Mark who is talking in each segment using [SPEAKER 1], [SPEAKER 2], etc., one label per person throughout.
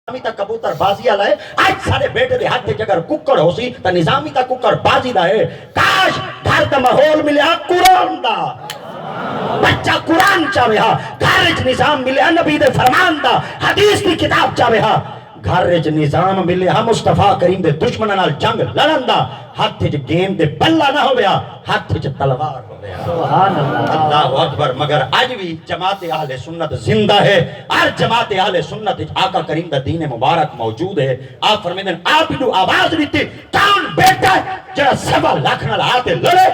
[SPEAKER 1] نظامی تا کبوتر بازی آلا ہے آج سارے بیٹے دے ہاتھ جگر ککڑ ہو سی تا نظامی تا ککڑ بازی دا ہے کاش گھر دا ماحول ملیا قرآن دا بچہ قرآن چاہے ہاں گھر اچ نظام ملیا نبی دے فرمان دا حدیث کی کتاب چاہے ہاں گھر اچ نظام ملیا مصطفیٰ کریم دے دشمنہ نال جنگ لڑن دا ہاتھ اچ گیم دے بلہ نہ ہویا ہاتھ اچ تلوار ہویا سبحان اللہ اکبر مگر آج بھی جماعت اہل سنت زندہ ہے اور جماعت اہل سنت آقا کریم دا دین مبارک موجود ہے آپ فرمیدن آپ انہوں آواز دیتی کون بیٹا ہے جڑا 7 لاکھ نال آتے لڑے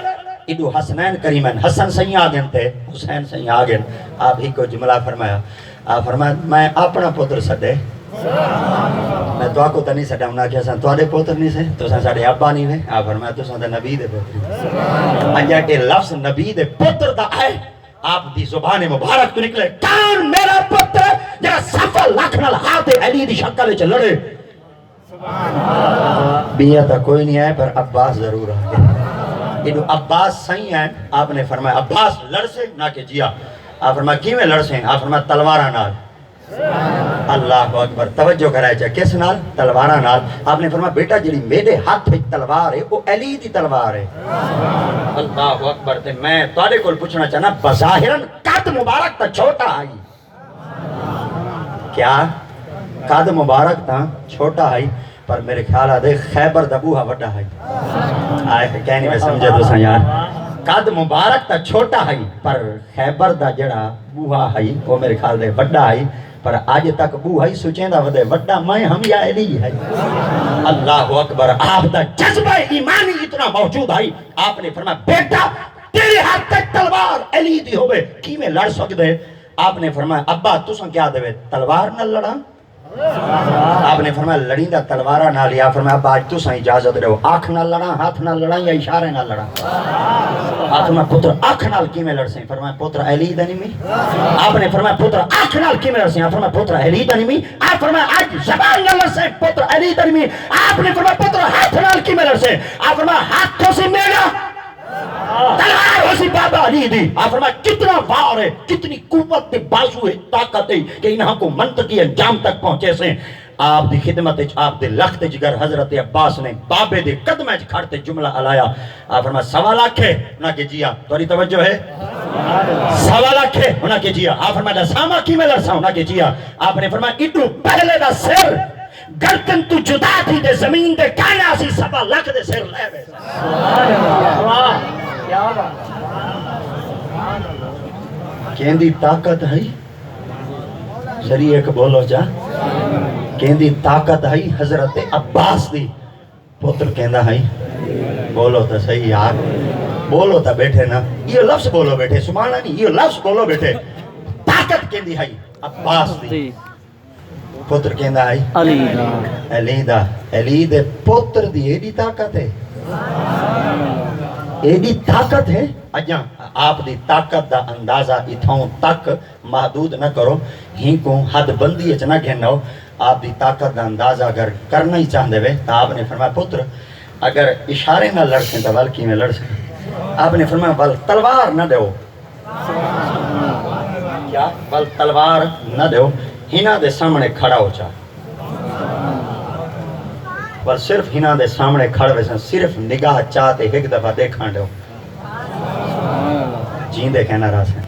[SPEAKER 1] ادو حسنین کریمین حسن سہی آگن تھے حسین سہی آگن آپ ہی کو جملہ فرمایا آپ فرمایا میں اپنا پتر سدے میں تو آکو تا نہیں سڈا انہاں کہ اساں تواڈے پوتر نہیں سے تو اساں ساڈے ابا نہیں وے آپ فرمایا تساں تے نبی دے پوتر انجا ٹے لفظ نبی دے پوتر دا ہے آپ دی زبان مبارک تو نکلے کون میرا پتر جڑا 7 لاکھ نال ہاتھ علی دی شکل وچ لڑے بیہ تا کوئی نہیں ہے پر عباس ضرور آ گئے یہ عباس صحیح ہیں آپ نے فرمایا عباس لڑ سے نہ کہ جیا آپ فرمایا کیویں لڑ سے آپ فرمایا تلوارہ نال اللہ اکبر توجہ کرائے چاہے کس نال تلوارہ نال آپ نے فرمایا بیٹا جڑی میرے ہاتھ وچ تلوار ہے وہ علی دی تلوار ہے اللہ اکبر تے میں تواڈے کول پوچھنا چاہنا بظاہرن قد مبارک تا چھوٹا آئی کیا قد مبارک تا چھوٹا آئی پر میرے خیال آدھے خیبر دبوہا وڈا آئی آئے کہنی میں سمجھے تو سا یار قد مبارک تا چھوٹا آئی پر خیبر دا جڑا بوہا آئی وہ میرے خیال دے وڈا آئی پر آج تک بوہا ہی سوچیں دا ودے وڈا میں ہم یا علی ہے اللہ اکبر آپ دا جذبہ ایمانی اتنا موجود آئی آپ نے فرمایا بیٹا تیرے ہاتھ تک تلوار علی دی ہوئے کی میں لڑ سکتے آپ نے فرمایا ابا تساں کیا دے تلوار نہ لڑا آپ نے فرمایا لڑیں دا تلوارہ نہ لیا فرمایا ابا آج تساں اجازت رہو آنکھ نہ لڑا ہاتھ نہ لڑا یا اشارے نہ لڑا آپ فرمایا پتر آنکھ نال کی میں لڑ سیں فرمایا پتر علی دا نمی آپ نے فرمایا پتر آنکھ نال کی میں لڑ سیں آپ فرمایا پتر علی دا نمی آپ فرمایا آج زبان نہ لڑ سیں پتر علی دا نمی آپ نے فرمایا پتر ہاتھ نال کی میں لڑ سیں آپ فرمایا ہاتھوں سے میرا تلوار ہو سی بابا علی دی آپ فرمایا کتنا وار ہے کتنی قوت دے بازو ہے طاقت ہے کہ انہاں کو منطقی انجام تک پہنچے سے آپ دی خدمت آپ دے لخت جگر حضرت عباس نے بابے دے قدمہ کھڑتے جملہ علایا آپ فرمایا 1.25 لاکھ ہے انہاں کے جیا توری توجہ ہے 1.25 لاکھ ہے انہاں کے جیا آپ فرمایا ساما کی میں لرسا انہاں کے جیا آپ نے فرمایا اتنو پہلے دا سر گردن تو جدا تھی دے زمین دے کائنا سی 1.25 لاکھ دے سر لے بے کہندی طاقت ہے ذریعہ ایک بولو جا کہندی طاقت ہے حضرت عباس دی پتر کہندا ہے بولو تا صحیح یار بولو تا بیٹھے نا یہ لفظ بولو بیٹھے سبحان اللہ یہ لفظ بولو بیٹھے طاقت کہندی ہے عباس دی پتر کہندا ہے علی دے پتر دی ایڈی طاقت ہے ایڈی طاقت ہے اجاں آپ دی طاقت دا اندازہ اتھاؤں تک محدود نہ کرو ہی کو حد بندی اچ نہ گھنو آپ دی طاقت دا اندازہ اگر کرنا ہی چاہندے وے تو آپ نے فرمایا پتر اگر اشارے نہ لڑ سیں تو بلکی میں لڑ سیں آپ نے فرمایا بل تلوار نہ دیو کیا بل تلوار نہ دیو ہینا دے سامنے کھڑا ہو چاہ بل صرف ہینا دے سامنے کھڑا ویسا صرف نگاہ چاہتے ایک دفعہ دیکھان دو جین دے کہنا رہا سے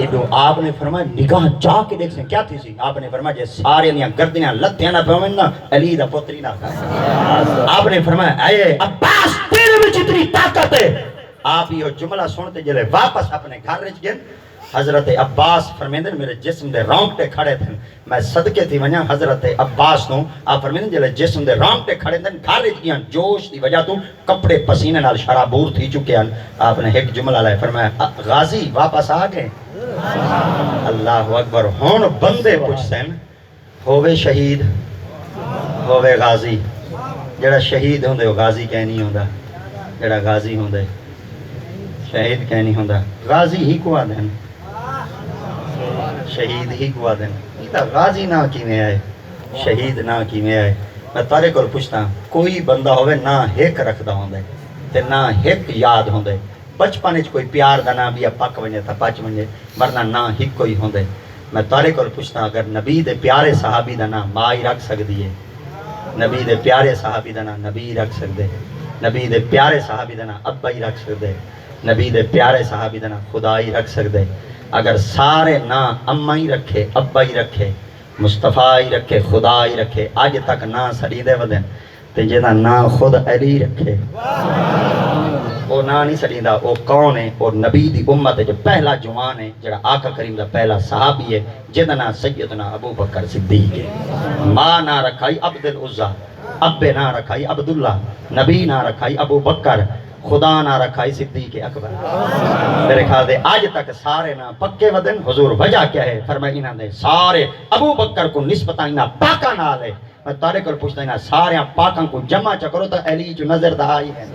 [SPEAKER 1] ایڈو آپ نے فرمایا نگاہ چاہ کے دیکھ سیں کیا تھی سی آپ نے فرمایا جے سارے نیا گردنیاں لتیاں نہ پہمن نا علی دا پتری نہ کھائے آپ نے فرمایا اے عباس تیرے میں جتنی طاقت ہے آپ یہ جملہ سنتے جلے واپس اپنے گھر رچ گئے حضرت عباس فرمیندن میرے جسم دے رونگٹے کھڑے تھے میں صدقے تھی ونیا حضرت عباس نو آپ فرمیندن جلے جسم دے رونگٹے کھڑے تھے گھر رچ گیا جوش دی وجہ تو کپڑے پسینے نال شرابور تھی چکے ہیں آپ نے ایک جملہ لائے فرمایا غازی واپس آ گئے اللہ اکبر ہون بندے پوچھ سین ہووے شہید ہووے غازی جڑا شہید ہوندے غازی کہنی ہوندا جڑا غازی ہوندے شہید کہنی ہوندا غازی ہی کو آدھیں شہید ہی کو آدھیں یہ غازی نہ کی میں آئے شہید نہ کی میں آئے میں تارے کو پوچھتا ہوں کوئی بندہ ہوئے نہ ہیک رکھدا ہوندے تے نہ ہیک یاد ہوندے بچپن کوئی پیار دا نہ بھی پک ونجے تا پچ ونجے ورنہ نہ ہی کوئی ہوندے میں تارے کو پوچھنا اگر نبی دے پیارے صحابی دا نام ماں ہی رکھ سکتی ہے، نبی دے پیارے صحابی دا نام نبی رکھ سکتے، نبی دے پیارے صحابی دا نام ابا ہی رکھ سکتے، نبی دے پیارے صحابی دا نام خدا ہی رکھ سکتے، اگر سارے نام اما ہی رکھے ابا ہی رکھے مصطفیٰ ہی رکھے خدا ہی رکھے آج تک نام سڑی دے ودن تے جہاں نام خود علی رکھے وہ نام نہیں سڑی دا وہ کون ہے؟ وہ نبی دی امت جو پہلا جوان ہے جڑا آقا کریم دا پہلا صحابی ہے جہاں نام سیدنا ابو بکر صدیق ہے۔ ماں نہ رکھائی عبد العزا، ابے نہ رکھائی عبداللہ، نبی نہ رکھائی ابو بکر، خدا نہ رکھائی صدیق اکبر۔ میرے خیال دے آج تک سارے نہ پکے ودن حضور وجہ کیا ہے؟ فرمائی انہاں دے سارے ابو بکر کو نسبت انہاں پاکا نال ہے۔ میں تارے کو پوچھتا انہاں سارے پاکاں کو جمع چکرو تو علی جو نظر دا ہی ہے۔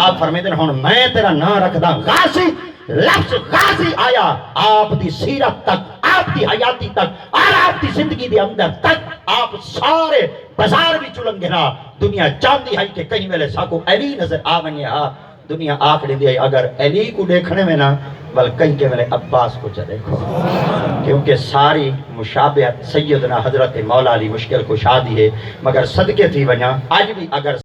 [SPEAKER 1] آپ فرمائے دن ہون میں تیرا نہ رکھ دا غازی، لفظ غازی آیا آپ دی سیرت تک، آپ دی حیاتی تک اور آپ دی زندگی دی اندر تک آپ سارے بازار بھی چلنگے نا دنیا چاندی ہے کہ کہیں ویلے ساکو علی نظر آونی ہاں دنیا آکھ دی ہے اگر علی کو دیکھنے میں نا بل کہیں کے ویلے عباس کو چا دیکھو کیونکہ ساری مشابہت سیدنا حضرت مولا علی مشکل کو شادی ہے مگر صدقے تھی ونیا آج بھی اگر